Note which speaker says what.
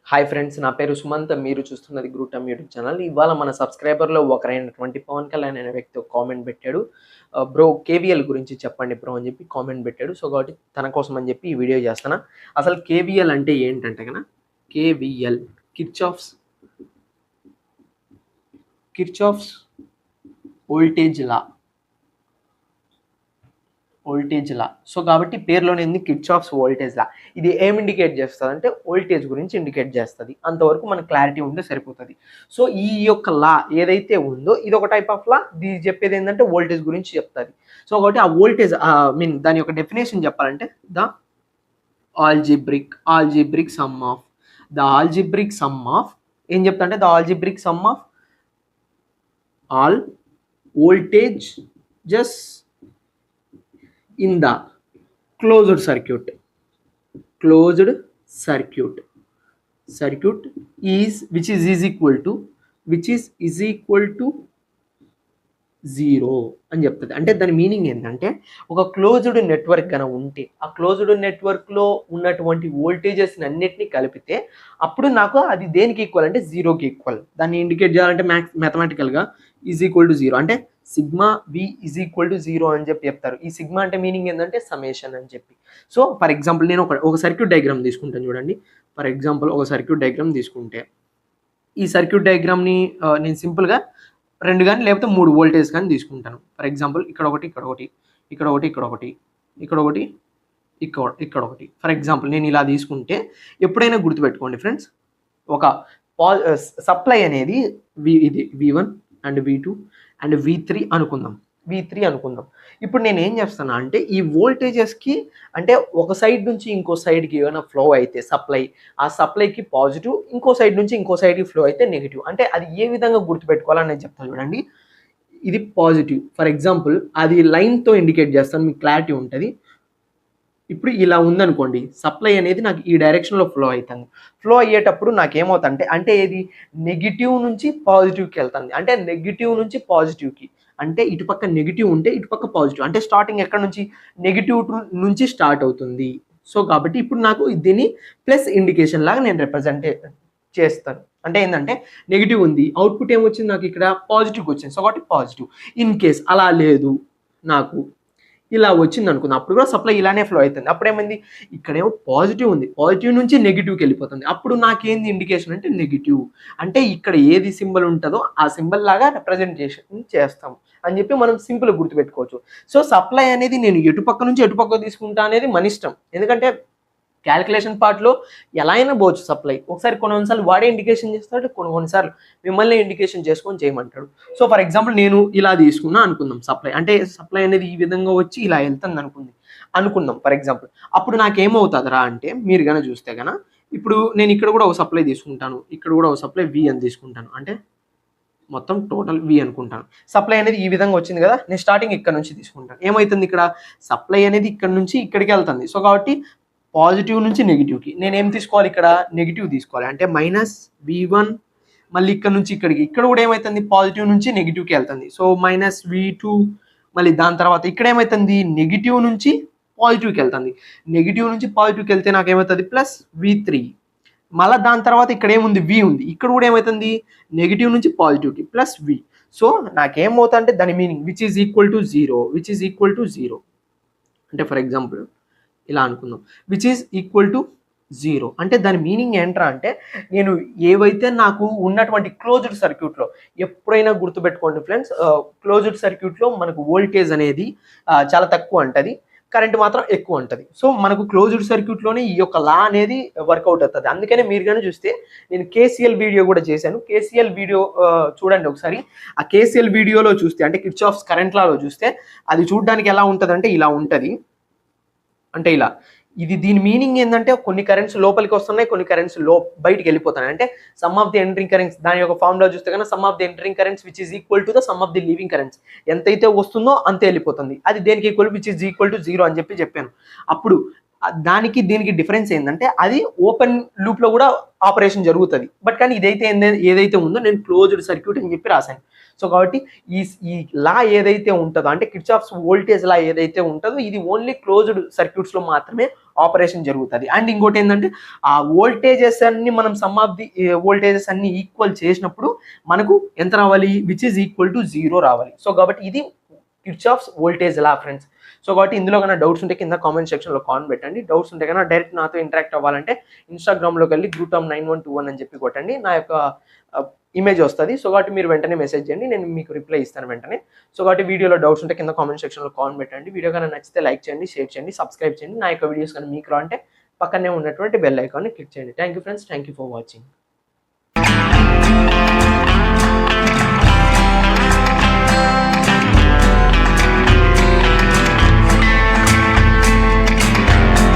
Speaker 1: Hi friends, నా పేరు సుమంత్. మీరు చూస్తున్నది గ్రూటమ్ యూట్యూబ్ ఛానల్. ఇవాళ మన సబ్స్క్రైబర్లో ఒకరైనటువంటి పవన్ కళ్యాణ్ అనే వ్యక్తి ఒక కామెంట్ పెట్టాడు. బ్రో కేవీఎల్ గురించి చెప్పండి బ్రో అని చెప్పి కామెంట్ పెట్టాడు. సో కాబట్టి తన కోసం అని చెప్పి ఈ వీడియో చేస్తాను. అసలు కేవీఎల్ అంటే ఏంటంటే కన్నా, KVL Kirchhoff's voltage law. So కాబట్టి పేరులోనే ఉంది కిర్చాఫ్స్ వోల్టేజ్ లా. ఇది ఏం ఇండికేట్ చేస్తుంది అంటే వోల్టేజ్ గురించి ఇండికేట్ చేస్తుంది. అంతవరకు మనకు క్లారిటీ ఉంటే సరిపోతుంది. సో ఈ యొక్క లా ఏదైతే ఉందో ఇది ఒక టైప్ ఆఫ్ లా. ఇది చెప్పేది ఏంటంటే వోల్టేజ్ గురించి చెప్తుంది. సో కాబట్టి ఆ వోల్టేజ్ దాని యొక్క డెఫినేషన్ చెప్పాలంటే ద ఆల్జిబ్రిక్ సమ్ ఆఫ్ ఏం చెప్తా అంటే the algebraic some of all voltage just in the closed circuit is which is equal to 0 అని చెప్తుంది. అంటే దాని మీనింగ్ ఏంటంటే ఒక క్లోజ్డ్ నెట్వర్క్ కనుక ఉంటే ఆ క్లోజ్డ్ నెట్వర్క్లో ఉన్నటువంటి వోల్టేజెస్ అన్నిటినీ కలిపితే అప్పుడు నాకు అది దేనికి ఈక్వల్ అంటే జీరోకి ఈక్వల్. దాన్ని ఇండికేట్ చేయాలంటే మ్యాథమెటికల్గా ఈజ్ ఈక్వల్ టు 0 అంటే sigma V is equal to 0 అని చెప్పి చెప్తారు. ఈ సిగ్మా అంటే మీనింగ్ ఏంటంటే సಮೇషన్ అని చెప్పి. సో ఫర్ ఎగ్జాంపుల్ నేను ఒక సర్క్యూట్ డయాగ్రామ్ తీసుకుంటాను చూడండి. ఫర్ ఎగ్జాంపుల్ ఒక సర్క్యూట్ డయాగ్రామ్ తీసుకుంటే ఈ సర్క్యూట్ డయాగ్రామ్ని నేను సింపుల్గా 2 కానీ లేకపోతే 3 వోల్టేజ్ కానీ తీసుకుంటాను. ఫర్ ఎగ్జాంపుల్ ఇక్కడ ఒకటి. ఫర్ ఎగ్జాంపుల్ నేను ఇలా తీసుకుంటే ఎప్పుడైనా గుర్తుపెట్టుకోండి ఫ్రెండ్స్, ఒక సప్లై అనేది ఇది V1 and V2 and V3 అనుకుందాం. ఇప్పుడు నేను ఏం చేస్తాను అంటే ఈ వోల్టేజెస్కి అంటే ఒక సైడ్ నుంచి ఇంకో సైడ్కి ఏమైనా ఫ్లో అయితే ఆ సప్లైకి పాజిటివ్, ఇంకో సైడ్ నుంచి ఇంకో సైడ్కి ఫ్లో అయితే నెగిటివ్. అంటే అది ఏ విధంగా గుర్తుపెట్టుకోవాలని నేను చెప్తాను చూడండి. ఇది పాజిటివ్. ఫర్ ఎగ్జాంపుల్ అది లైన్తో ఇండికేట్ చేస్తాను, మీకు క్లారిటీ ఉంటుంది. ఇప్పుడు ఇలా ఉందనుకోండి, సప్లై అనేది నాకు ఈ డైరెక్షన్లో ఫ్లో అవుతుంది. ఫ్లో అయ్యేటప్పుడు నాకేమవుతుంది అంటే ఇది నెగిటివ్ నుంచి పాజిటివ్కి వెళ్తుంది. అంటే నెగిటివ్ నుంచి పాజిటివ్కి అంటే ఇటుపక్క నెగిటివ్ ఉంటే ఇటుపక్క పాజిటివ్, అంటే స్టార్టింగ్ ఎక్కడ నుంచి నెగిటివ్ నుంచి స్టార్ట్ అవుతుంది. సో కాబట్టి ఇప్పుడు నాకు దీన్ని ప్లస్ ఇండికేషన్ లాగా నేను రిప్రజెంట్ చేస్తాను. అంటే ఏంటంటే నెగిటివ్ ఉంది, అవుట్పుట్ ఏమొచ్చింది నాకు ఇక్కడ పాజిటివ్కి వచ్చింది. సో కాబట్టి పాజిటివ్. ఇన్ కేస్ అలా లేదు, నాకు ఇలా వచ్చింది అనుకుందాం, అప్పుడు కూడా సప్లై ఇలానే ఫ్లో అవుతుంది. అప్పుడు ఏమైంది, ఇక్కడేమో పాజిటివ్ ఉంది, పాజిటివ్ నుంచి నెగిటివ్కి వెళ్ళిపోతుంది. అప్పుడు నాకేంది ఇండికేషన్ అంటే నెగిటివ్. అంటే ఇక్కడ ఏది సింబల్ ఉంటుందో ఆ సింబల్ లాగా రిప్రజెంటేషన్ చేస్తాం అని చెప్పి మనం సింపుల్గా గుర్తుపెట్టుకోవచ్చు. సో సప్లై అనేది నేను ఎటుపక్క నుంచి ఎటుపక్క తీసుకుంటా అనేది మన ఇష్టం. ఎందుకంటే క్యాలిక్యులేషన్ పార్ట్లో ఎలా అయినా పోవచ్చు సప్లై. ఒకసారి కొన్నిసార్లు వాడే ఇండికేషన్ చేస్తాడు, కొన్నిసార్లు మిమ్మల్ని ఇండికేషన్ చేసుకొని చేయమంటాడు. సో ఫర్ ఎగ్జాంపుల్ నేను ఇలా తీసుకున్నా అనుకుందాం సప్లై. అంటే సప్లై అనేది ఈ విధంగా వచ్చి ఇలా వెళ్తుంది అనుకుందాం ఫర్ ఎగ్జాంపుల్. అప్పుడు నాకేమవుతుందిరా అంటే మీరు కనుక చూస్తే కనుక ఇప్పుడు నేను ఇక్కడ కూడా ఒక సప్లై తీసుకుంటాను, ఇక్కడ కూడా ఒక సప్లై V అని తీసుకుంటాను. అంటే మొత్తం టోటల్ V అనుకుంటాను. సప్లై అనేది ఈ విధంగా వచ్చింది కదా, నేను స్టార్టింగ్ ఇక్కడ నుంచి తీసుకుంటాను. ఏమవుతుంది, ఇక్కడ సప్లై అనేది ఇక్కడ నుంచి ఇక్కడికి వెళ్తుంది. సో కాబట్టి పాజిటివ్ నుంచి నెగిటివ్కి నేను ఏం తీసుకోవాలి, ఇక్కడ నెగిటివ్ తీసుకోవాలి. అంటే -V1 మళ్ళీ ఇక్కడ నుంచి ఇక్కడికి, ఇక్కడ కూడా ఏమవుతుంది పాజిటివ్ నుంచి నెగిటివ్కి వెళ్తుంది. సో -V2 మళ్ళీ దాని తర్వాత ఇక్కడ ఏమవుతుంది నెగిటివ్ నుంచి పాజిటివ్కి వెళ్తుంది. నెగిటివ్ నుంచి పాజిటివ్కి వెళ్తే నాకు ఏమవుతుంది +V3. మళ్ళీ దాని తర్వాత ఇక్కడ ఏముంది V ఉంది, ఇక్కడ కూడా ఏమవుతుంది నెగిటివ్ నుంచి పాజిటివ్కి +V. సో నాకేమవుతుంది అంటే దాని meaning which is equal to 0. అంటే ఫర్ ఎగ్జాంపుల్ ఇలా అనుకుందాం, విచ్ ఈజ్ ఈక్వల్ టు 0 అంటే దాని మీనింగ్ ఏంట్రా అంటే నేను ఏవైతే నాకు ఉన్నటువంటి క్లోజ్డ్ సర్క్యూట్లో ఎప్పుడైనా గుర్తుపెట్టుకోండి ఫ్రెండ్స్, క్లోజ్డ్ సర్క్యూట్లో మనకు వోల్టేజ్ అనేది చాలా తక్కువ ఉంటుంది, కరెంట్ మాత్రం ఎక్కువ ఉంటుంది. సో మనకు క్లోజ్డ్ సర్క్యూట్లోనే ఈ యొక్క లా అనేది వర్కౌట్ అవుతుంది. అందుకనే మీరు కానీ చూస్తే నేను KCL వీడియో కూడా చేశాను. KCL వీడియో చూడండి ఒకసారి. ఆ KCL వీడియోలో చూస్తే అంటే కిర్చాఫ్స్ కరెంట్ లాలో చూస్తే అది చూడడానికి ఎలా ఉంటుంది అంటే ఇలా ఉంటుంది. అంటే ఇలా ఇది దీని మీనింగ్ ఏంటంటే కొన్ని కరెంట్స్ లోపలికి వస్తున్నాయి, కొన్ని కరెంట్స్ బయటికి వెళ్ళిపోతున్నాయి. అంటే sum of the entering currents, దాని యొక్క ఫార్ములా చూస్తే కన్నా sum of the entering currents which is equal to the sum of the leaving currents. ఎంతైతే వస్తుందో అంతే వెళ్ళిపోతుంది. అది దేనికి equal, which is equal to 0 అని చెప్పాను. అప్పుడు దానికి దీనికి డిఫరెన్స్ ఏంటంటే అది ఓపెన్ లూప్లో కూడా ఆపరేషన్ జరుగుతుంది. బట్ కానీ ఏదైతే ఉందో నేను క్లోజ్డ్ సర్క్యూట్ అని చెప్పి రాశాను. సో కాబట్టి ఈ ఈ లా ఏదైతే ఉంటుందో అంటే కిర్చాఫ్స్ వోల్టేజ్ లా ఏదైతే ఉంటుందో ఇది ఓన్లీ క్లోజ్డ్ సర్క్యూట్స్లో మాత్రమే ఆపరేషన్ జరుగుతుంది. అండ్ ఇంకోటి ఏంటంటే ఆ వోల్టేజెస్ అన్ని మనం సమ్ ఆఫ్ ది వోల్టేజెస్ అన్ని ఈక్వల్ చేసినప్పుడు మనకు ఎంత రావాలి, విచ్ ఈజ్ ఈక్వల్ టు 0 రావాలి. సో కాబట్టి ఇది Kirchhoff's voltage law friends. So కాబట్టి ఇందులో కన్నా డౌట్స్ ఉంటే కింద కామెంట్ సెక్షన్లో కామెంట్ పెట్టండి. డౌట్స్ ఉంటే కన్నా డైరెక్ట్ నాతో ఇంటరాక్ట్ అవ్వాలంటే ఇన్స్టాగ్రామ్లోకి వెళ్ళి gutam9121 అని చెప్పి కొట్టండి, నా యొక్క ఇమేజ్ వస్తుంది. సో కాబట్టి మీరు వెంటనే మెసేజ్ చేయండి, నేను మీకు రిప్లై ఇస్తాను వెంటనే. సో కాబట్టి వీడియోలో డౌట్స్ ఉంటే కింద కామెంట్ సెక్షన్లో కామెంట్ పెట్టండి. వీడియో కన్నా నచ్చితే లైక్ చేయండి, షేర్ చేయండి, సబ్స్క్రైబ్ చేయండి. నా యొక్క వీడియోస్ కానీ మీకు అంటే పక్కనే ఉన్నటువంటి బెల్ ఐకాన్ని క్లిక్ చేయండి. Thank you friends, thank you for watching.